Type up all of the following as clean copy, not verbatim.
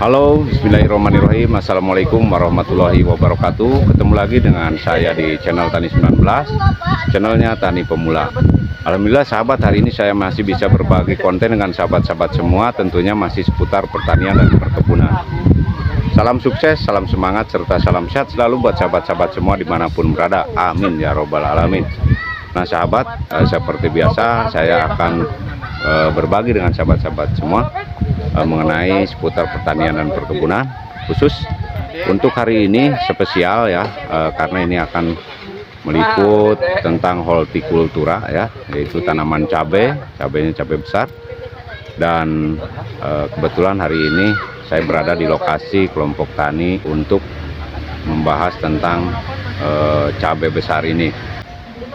Halo, bismillahirrahmanirrahim. Assalamualaikum warahmatullahi wabarakatuh. Ketemu lagi dengan saya di channel Tani 19, channelnya Tani Pemula. Alhamdulillah sahabat, hari ini saya masih bisa berbagi konten dengan sahabat-sahabat semua, tentunya masih seputar pertanian dan perkebunan. Salam sukses, salam semangat, serta salam sehat selalu buat sahabat-sahabat semua dimanapun berada. Amin ya robbal alamin. Nah sahabat, seperti biasa saya akan berbagi dengan sahabat-sahabat semua mengenai seputar pertanian dan perkebunan. Khusus untuk hari ini spesial ya, karena ini akan meliput tentang hortikultura ya, yaitu tanaman cabenya cabai besar. Dan kebetulan hari ini saya berada di lokasi kelompok tani untuk membahas tentang cabai besar ini.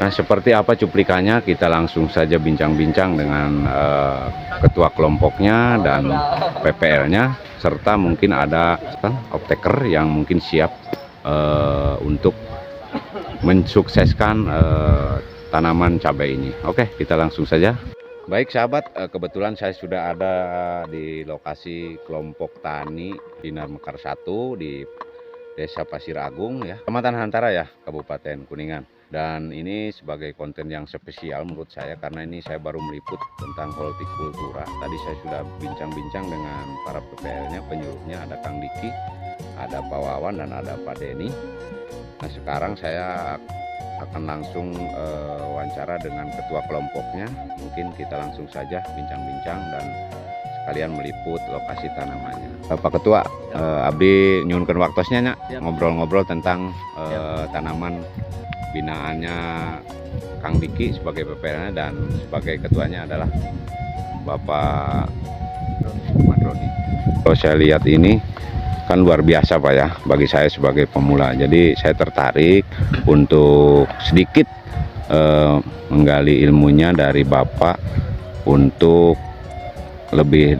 Nah, seperti apa cuplikannya, kita langsung saja bincang-bincang dengan ketua kelompoknya dan PPL-nya, serta mungkin ada optaker yang mungkin siap untuk mensukseskan tanaman cabai ini. Oke, kita langsung saja. Baik sahabat, kebetulan saya sudah ada di lokasi kelompok tani Sinar Mekar 1 di Desa Pasir Agung ya, Kecamatan Hantara ya, Kabupaten Kuningan. Dan ini sebagai konten yang spesial menurut saya, karena ini saya baru meliput tentang hortikultura. Tadi saya sudah bincang-bincang dengan para PPL-nya, penyuluhnya, ada Kang Diki, ada Pak Wawan, dan ada Pak Denny. Nah sekarang saya akan langsung wawancara dengan ketua kelompoknya. Mungkin kita langsung saja bincang-bincang dan sekalian meliput lokasi tanamannya. Pak Ketua, abdi nyunkan waktosnya ngobrol-ngobrol tentang tanaman binaannya Kang Diki sebagai PPL-nya, dan sebagai ketuanya adalah Bapak Madroni. Kalau saya lihat ini kan luar biasa Pak ya, bagi saya sebagai pemula. Jadi saya tertarik untuk sedikit menggali ilmunya dari Bapak untuk lebih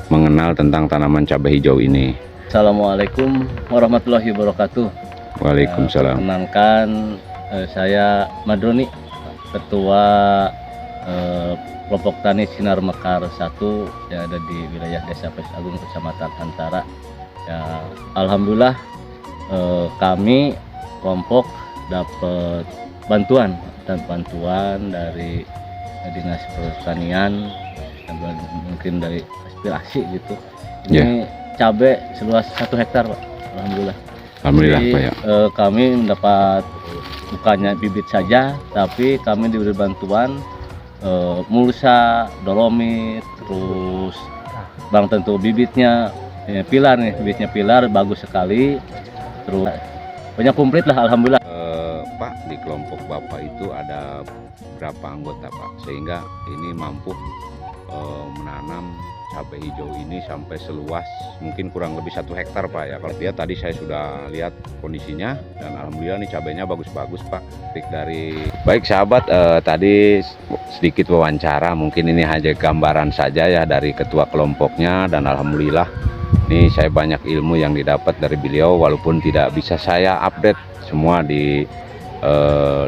mengenal tentang tanaman cabai hijau ini. Assalamualaikum warahmatullahi wabarakatuh. Waalaikumsalam. Perkenalkan, saya Madroni, ketua kelompok tani Sinar Mekar 1 yang ada di wilayah Desa Pasir Agung, Kecamatan Hantara. Ya, alhamdulillah kami kelompok dapat bantuan dari Dinas Pertanian, mungkin dari aspirasi gitu. Ini cabai seluas 1 hektar Pak. Alhamdulillah. Alhamdulillah Jadi, Pak ya. Kami mendapat bukannya bibit saja, tapi kami diberi bantuan mulsa, dolomit, terus bang tentu bibitnya pilar nih, bibitnya pilar bagus sekali, terus banyak komplit lah alhamdulillah. Pak, di kelompok Bapak itu ada berapa anggota Pak, sehingga ini mampu menanam cabai hijau ini sampai seluas mungkin kurang lebih 1 hektar Pak ya. Kalau dia tadi saya sudah lihat kondisinya, dan alhamdulillah nih cabainya bagus-bagus Pak. Baik sahabat, tadi sedikit wawancara, mungkin ini hanya gambaran saja ya dari ketua kelompoknya, dan alhamdulillah ini saya banyak ilmu yang didapat dari beliau, walaupun tidak bisa saya update semua di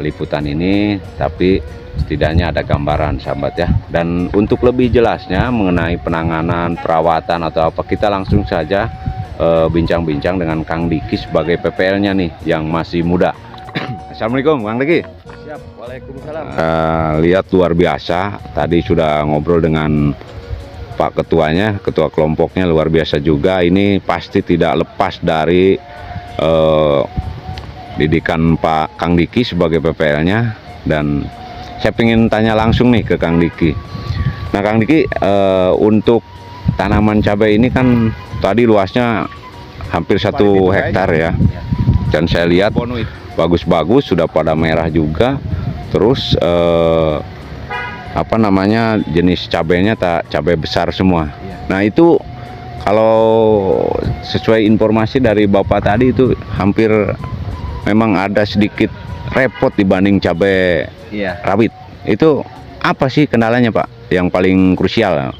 liputan ini, tapi setidaknya ada gambaran sahabat ya. Dan untuk lebih jelasnya mengenai penanganan, perawatan atau apa, kita langsung saja bincang-bincang dengan Kang Diki sebagai PPL-nya nih yang masih muda. Assalamualaikum Kang Diki. Siap, waalaikumsalam. Lihat luar biasa, tadi sudah ngobrol dengan Pak Ketuanya, ketua kelompoknya luar biasa juga. Ini pasti tidak lepas dari didikan Pak Kang Diki sebagai PPL-nya. Dan saya ingin tanya langsung nih ke Kang Diki. Nah Kang Diki, untuk tanaman cabai ini kan tadi luasnya hampir 1 hektar ya, dan saya lihat bagus-bagus, sudah pada merah juga. Terus apa namanya, jenis cabainya cabai besar semua. Nah itu kalau sesuai informasi dari Bapak tadi, itu hampir memang ada sedikit repot dibanding cabai rawit. Itu apa sih kendalanya Pak yang paling krusial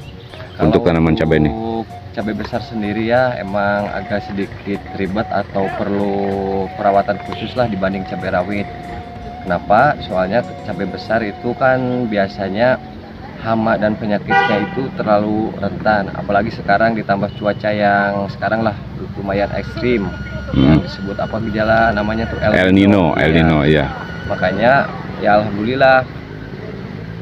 untuk tanaman cabai ini? Cabai besar sendiri ya emang agak sedikit ribet atau perlu perawatan khusus lah dibanding cabai rawit. Kenapa? Soalnya cabai besar itu kan biasanya hama dan penyakitnya itu terlalu rentan, apalagi sekarang ditambah cuaca yang sekarang lah lumayan ekstrim, yang disebut apa gejala namanya tuh El Nino, El Nino ya. Makanya ya alhamdulillah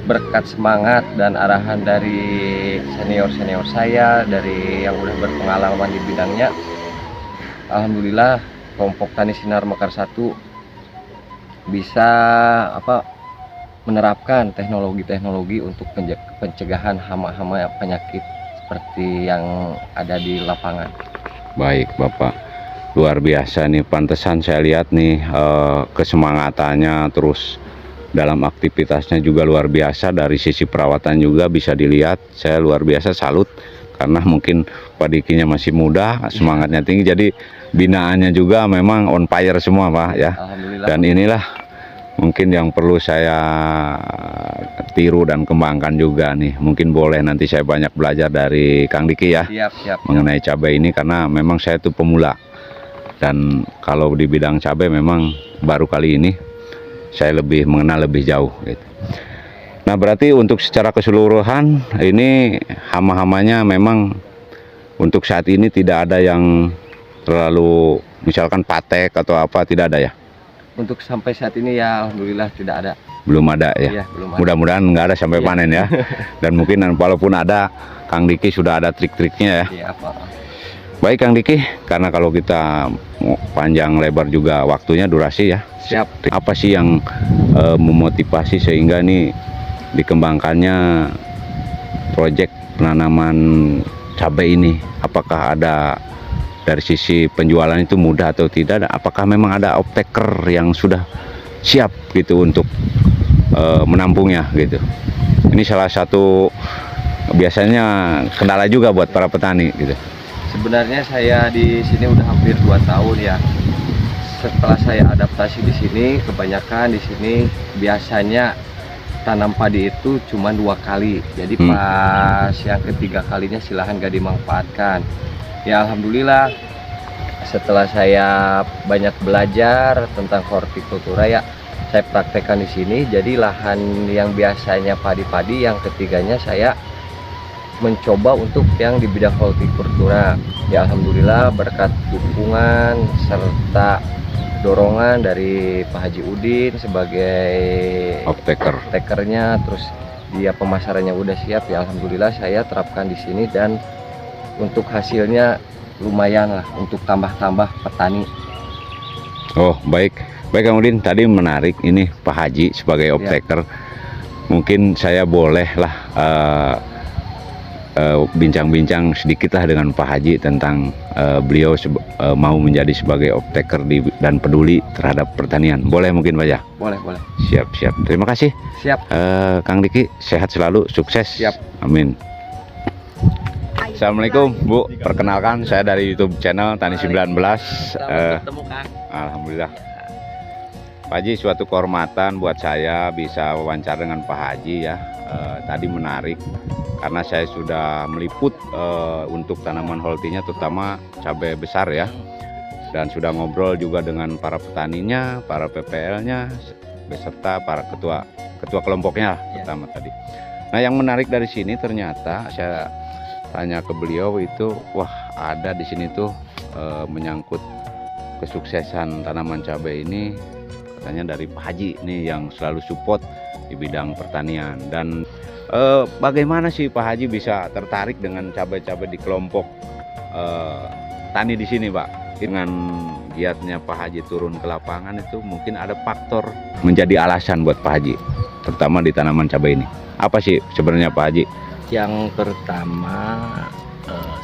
berkat semangat dan arahan dari senior-senior saya, dari yang udah berpengalaman di bidangnya, alhamdulillah kelompok Tani Sinar Mekar 1 bisa menerapkan teknologi-teknologi untuk pencegahan hama-hama penyakit seperti yang ada di lapangan. Baik Bapak, luar biasa nih, pantesan saya lihat nih kesemangatannya, terus dalam aktivitasnya juga luar biasa, dari sisi perawatan juga bisa dilihat, saya luar biasa salut, karena mungkin Pak Dikinya masih muda, semangatnya tinggi, jadi binaannya juga memang on fire semua Pak ya. Alhamdulillah. Dan inilah mungkin yang perlu saya tiru dan kembangkan juga nih. Mungkin boleh nanti saya banyak belajar dari Kang Diki ya. Siap. Mengenai cabai ini, karena memang saya itu pemula. Dan kalau di bidang cabai memang baru kali ini saya lebih mengenal lebih jauh gitu. Nah, berarti untuk secara keseluruhan ini hama-hamanya memang untuk saat ini tidak ada yang terlalu misalkan patek atau apa, tidak ada ya? Untuk sampai saat ini ya alhamdulillah tidak ada. Belum ada ya? Iya, belum ada. Mudah-mudahan nggak ada sampai Iya. panen ya. Dan mungkin walaupun ada, Kang Diki sudah ada trik-triknya ya. Iya, Pak. Baik Kang Diki, karena kalau kita mau panjang lebar juga waktunya, durasi ya. Siap. Apa sih yang memotivasi sehingga nih dikembangkannya proyek penanaman cabai ini? Apakah ada dari sisi penjualan itu mudah atau tidak? Apakah memang ada off-taker yang sudah siap gitu untuk menampungnya gitu? Ini salah satu biasanya kendala juga buat para petani gitu. Sebenarnya saya di sini udah hampir 2 tahun ya. Setelah saya adaptasi di sini, kebanyakan di sini biasanya tanam padi itu cuma 2 kali. Jadi pas yang ketiga kalinya silahan gak dimanfaatkan. Ya alhamdulillah setelah saya banyak belajar tentang hortikultura ya, saya praktekkan di sini. Jadi lahan yang biasanya padi-padi, yang ketiganya saya mencoba untuk yang di bidang hortikultura. Ya alhamdulillah berkat dukungan serta dorongan dari Pak Haji Udin sebagai off-takernya, terus dia pemasarannya udah siap, ya alhamdulillah saya terapkan di sini dan untuk hasilnya lumayan lah untuk tambah-tambah petani. Oh baik Kang Udin, tadi menarik ini Pak Haji sebagai off-taker. Mungkin saya boleh lah bincang-bincang sedikit lah dengan Pak Haji tentang beliau mau menjadi sebagai off-taker dan peduli terhadap pertanian. Boleh mungkin Pak ya? Boleh. Siap. Terima kasih. Siap. Kang Diki, sehat selalu, sukses. Siap. Amin. Assalamualaikum Bu, perkenalkan saya dari YouTube channel Tani 19. Alhamdulillah Pak Haji, suatu kehormatan buat saya bisa wawancara dengan Pak Haji ya. Tadi menarik karena saya sudah meliput untuk tanaman holtinya, terutama cabai besar ya, dan sudah ngobrol juga dengan para petaninya, para PPL-nya, beserta para ketua kelompoknya pertama tadi. Nah, yang menarik dari sini ternyata saya tanya ke beliau itu, wah ada di sini tuh menyangkut kesuksesan tanaman cabai ini, katanya dari Pak Haji nih yang selalu support di bidang pertanian. Dan bagaimana sih Pak Haji bisa tertarik dengan cabai-cabai di kelompok tani di sini Pak? Dengan giatnya Pak Haji turun ke lapangan itu mungkin ada faktor menjadi alasan buat Pak Haji, terutama di tanaman cabai ini. Apa sih sebenarnya Pak Haji? Yang pertama,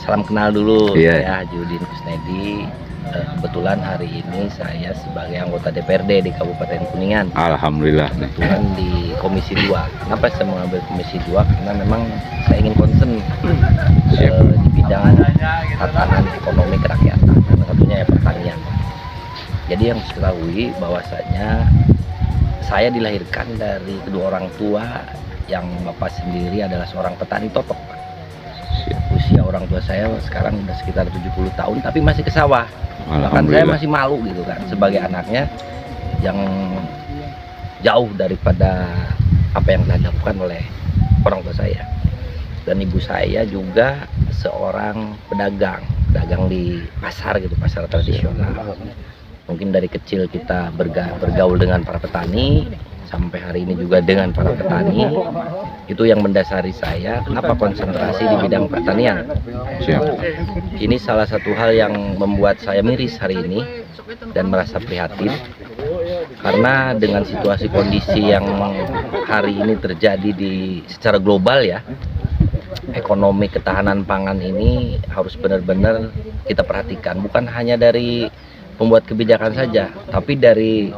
salam kenal dulu. Saya Haji Udin Kusnedi. Kebetulan hari ini saya sebagai anggota DPRD di Kabupaten Kuningan. Alhamdulillah. Kebetulan di Komisi 2. Kenapa saya mengambil Komisi 2? Karena memang saya ingin concern di bidang tatanan ekonomi kerakyatan, salah satunya ya pertanian. Jadi yang harus diketahui bahwasanya saya dilahirkan dari kedua orang tua, yang bapak sendiri adalah seorang petani totok, Pak. Usia orang tua saya sekarang sudah sekitar 70 tahun tapi masih ke sawah. Bahkan saya masih malu gitu kan sebagai anaknya yang jauh daripada apa yang telah dilakukan oleh orang tua saya. Dan ibu saya juga seorang pedagang di pasar gitu, pasar tradisional. Mungkin dari kecil kita bergaul dengan para petani, sampai hari ini juga dengan para petani. Itu yang mendasari saya kenapa konsentrasi di bidang pertanian. Siap. Ini salah satu hal yang membuat saya miris hari ini dan merasa prihatin, karena dengan situasi kondisi yang hari ini terjadi secara global ya, ekonomi ketahanan pangan ini harus benar-benar kita perhatikan, bukan hanya dari pembuat kebijakan saja, tapi dari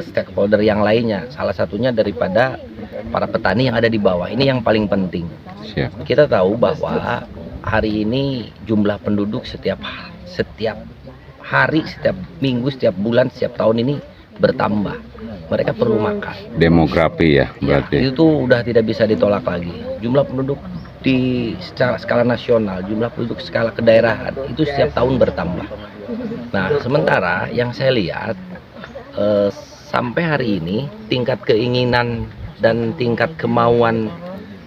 stakeholder yang lainnya, salah satunya daripada para petani yang ada di bawah. Ini yang paling penting. Siap. Kita tahu bahwa hari ini jumlah penduduk setiap hari, setiap minggu, setiap bulan, setiap tahun ini bertambah. Mereka perlu makan. Demografi ya Ya, berarti. itu udah tidak bisa ditolak lagi. Jumlah penduduk di secara skala nasional, jumlah penduduk skala kedaerahan itu setiap tahun bertambah. Nah, sementara yang saya lihat sampai hari ini tingkat keinginan dan tingkat kemauan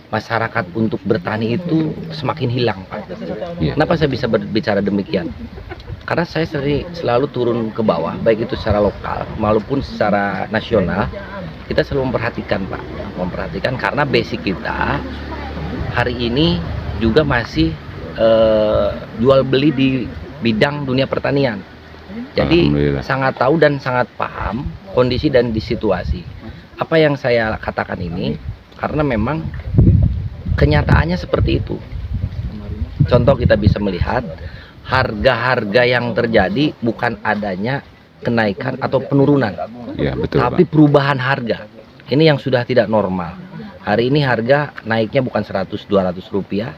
masyarakat untuk bertani itu semakin hilang, Pak. Iya. Kenapa saya bisa berbicara demikian? Karena saya selalu turun ke bawah, baik itu secara lokal maupun secara nasional. Kita selalu memperhatikan, Pak, memperhatikan karena basic kita hari ini juga masih jual beli di bidang dunia pertanian. Jadi Alhamdulillah. sangat tahu dan sangat paham kondisi dan di situasi. Apa yang saya katakan ini karena memang kenyataannya seperti itu. Contoh, kita bisa melihat harga-harga yang terjadi bukan adanya kenaikan atau penurunan, Ya betul tapi Pak. perubahan harga. Ini yang sudah tidak normal. Hari ini harga naiknya bukan 100-200 rupiah,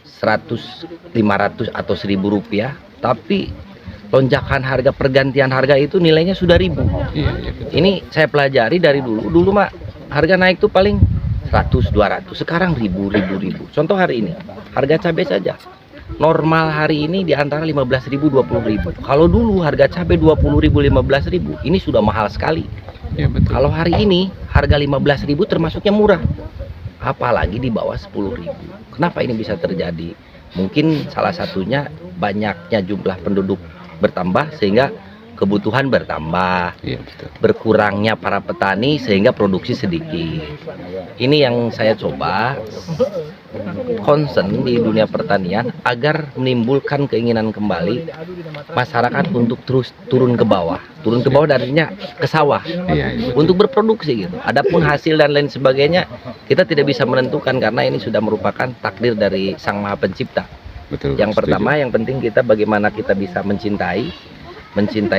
100, 500 atau 1000 rupiah, tapi lonjakan harga, pergantian harga itu nilainya sudah 1000. Iya, iya betul. Ini saya pelajari dari dulu mah harga naik tuh paling 100, 200, sekarang 1000. Contoh hari ini, harga cabai saja normal hari ini di antara 15.000 20.000. Kalau dulu harga cabai 20.000 15.000, ini sudah mahal sekali. Ya betul. Kalau hari ini harga 15.000 termasuknya murah, apalagi di bawah 10.000. Kenapa ini bisa terjadi? Mungkin salah satunya banyaknya jumlah penduduk bertambah sehingga kebutuhan bertambah, Iya betul. berkurangnya para petani sehingga produksi sedikit. Ini yang saya coba concern di dunia pertanian agar menimbulkan keinginan kembali masyarakat untuk terus turun ke bawah darinya ke sawah Iya, iya betul. untuk berproduksi gitu. Adapun hasil dan lain sebagainya kita tidak bisa menentukan karena ini sudah merupakan takdir dari Sang Maha Pencipta. Betul. Yang setuju. pertama, yang penting kita bagaimana kita bisa mencintai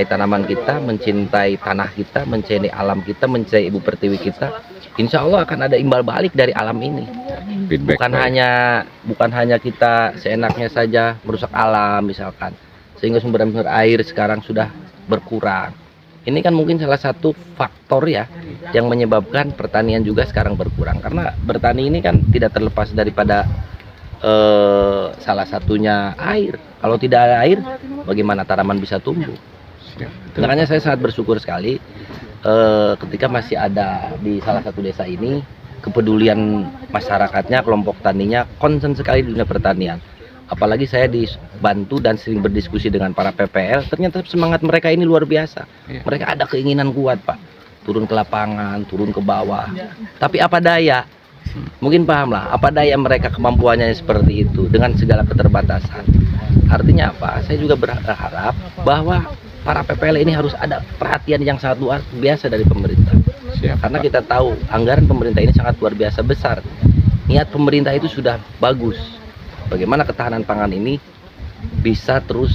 tanaman kita, mencintai tanah kita, mencintai alam kita, mencintai ibu pertiwi kita. Insya Allah akan ada imbal balik dari alam ini. Feedback Bukan hanya kita seenaknya saja merusak alam misalkan, sehingga sumber air sekarang sudah berkurang. Ini kan mungkin salah satu faktor ya yang menyebabkan pertanian juga sekarang berkurang, karena bertani ini kan tidak terlepas daripada salah satunya air. Kalau tidak ada air, bagaimana tanaman bisa tumbuh? Siap, betul. Makanya saya sangat bersyukur sekali ketika masih ada di salah satu desa ini kepedulian masyarakatnya, kelompok taninya konsen sekali di dunia pertanian. Apalagi saya dibantu dan sering berdiskusi dengan para PPL, ternyata semangat mereka ini luar biasa. Iya. Mereka ada keinginan kuat, Pak, turun ke lapangan, turun ke bawah. Tapi apa daya? Mungkin pahamlah, apa daya mereka kemampuannya seperti itu dengan segala keterbatasan. Artinya apa? Saya juga berharap bahwa para PPL ini harus ada perhatian yang sangat luar biasa dari pemerintah. Siap, Karena Pak. kita tahu anggaran pemerintah ini sangat luar biasa besar. Niat pemerintah itu sudah bagus. Bagaimana ketahanan pangan ini bisa terus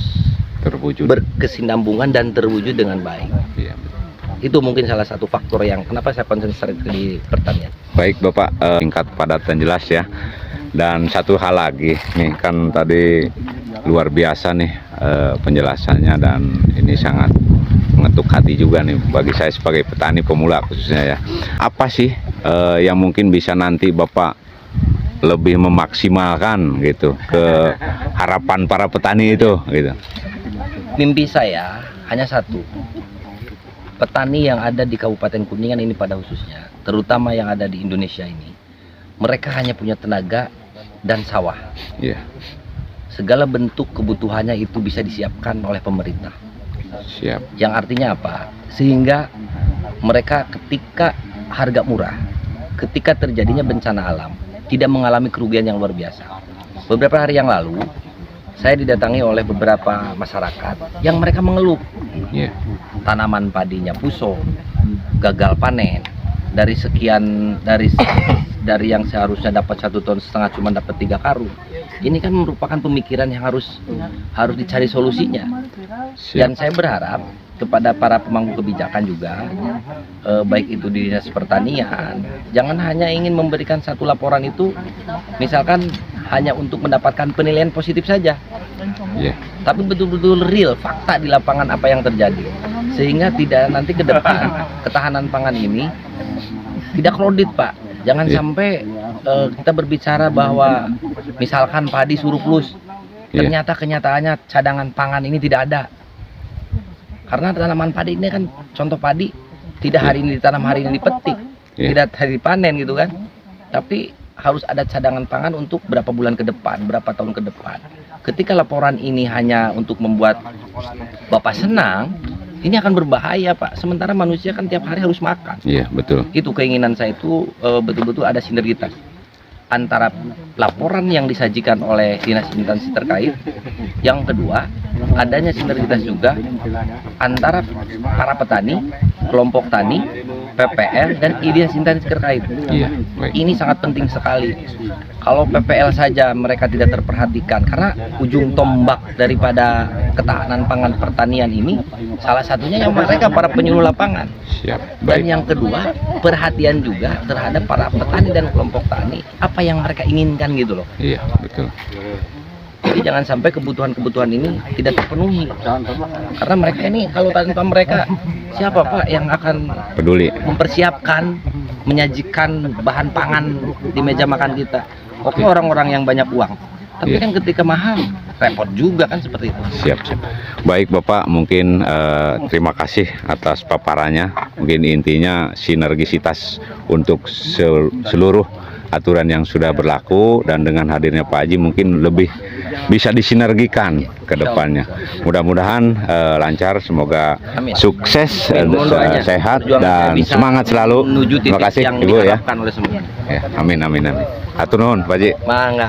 terwujud. berkesinambungan dan terwujud dengan baik. Iya, betul. Itu mungkin salah satu faktor yang kenapa saya konsentrasi di pertanian. Baik Bapak, singkat padat dan jelas ya. Dan satu hal lagi nih, kan tadi luar biasa nih penjelasannya, dan ini sangat mengetuk hati juga nih bagi saya sebagai petani pemula khususnya ya. Apa sih yang mungkin bisa nanti Bapak lebih memaksimalkan gitu ke harapan para petani itu gitu? Mimpi saya hanya satu. Petani yang ada di Kabupaten Kuningan ini pada khususnya, terutama yang ada di Indonesia ini, mereka hanya punya tenaga dan sawah. Iya. Segala bentuk kebutuhannya itu bisa disiapkan oleh pemerintah. Siap. Yang artinya apa? Sehingga mereka ketika harga murah, ketika terjadinya bencana alam, tidak mengalami kerugian yang luar biasa. Beberapa hari yang lalu, saya didatangi oleh beberapa masyarakat yang mereka mengeluh. Iya. Tanaman padinya puso, gagal panen. Dari yang seharusnya dapat 1,5 ton cuma dapat 3 karung. Ini kan merupakan pemikiran yang harus dicari solusinya. Dan saya berharap kepada para pemangku kebijakan juga, baik itu di Dinas Pertanian, jangan hanya ingin memberikan satu laporan itu, misalkan hanya untuk mendapatkan penilaian positif saja. Iya. Tapi betul-betul real, fakta di lapangan apa yang terjadi. Sehingga tidak nanti ke depan ketahanan pangan ini tidak kredit, Pak. Jangan sampai kita berbicara bahwa misalkan padi surplus, ternyata kenyataannya cadangan pangan ini tidak ada. Karena tanaman padi ini kan contoh padi tidak hari ini ditanam, hari ini dipetik, tidak hari dipanen gitu kan. Tapi harus ada cadangan pangan untuk berapa bulan ke depan, berapa tahun ke depan. Ketika laporan ini hanya untuk membuat Bapak senang, ini akan berbahaya, Pak. Sementara manusia kan tiap hari harus makan. Iya, betul. Itu keinginan saya itu betul-betul ada sinergitas antara laporan yang disajikan oleh dinas instansi terkait. Yang kedua, adanya sinergitas juga antara para petani, kelompok tani, PPL, dan dinas instansi terkait. Iya, baik. Ini sangat penting sekali. Kalau PPL saja mereka tidak terperhatikan, karena ujung tombak daripada ketahanan pangan pertanian ini salah satunya yang mereka para penyuluh lapangan. Siap. Dan Baik. yang kedua, perhatian juga terhadap para petani dan kelompok tani, apa yang mereka inginkan gitu loh. Iya, betul. Jadi jangan sampai kebutuhan-kebutuhan ini tidak terpenuhi. Karena mereka ini kalau tanpa mereka, siapa Pak yang akan Peduli. mempersiapkan, menyajikan bahan pangan di meja makan kita? Oke, orang-orang yang banyak uang. Tapi Iya. kan ketika mahal, repot juga kan seperti itu. Siap, siap. Baik Bapak, mungkin terima kasih atas paparannya. Mungkin intinya sinergisitas untuk seluruh aturan yang sudah berlaku, dan dengan hadirnya Pak Haji mungkin lebih bisa disinergikan ke depannya. Mudah-mudahan lancar, semoga Amin. sukses, Amin. Doanya. sehat, Perjuangan dan bisa semangat selalu. menuju titik Terima kasih yang Ibu ya. diharapkan oleh semua. Ya, amin, amin, amin. Hatur nuhun Pak Haji. Mangga.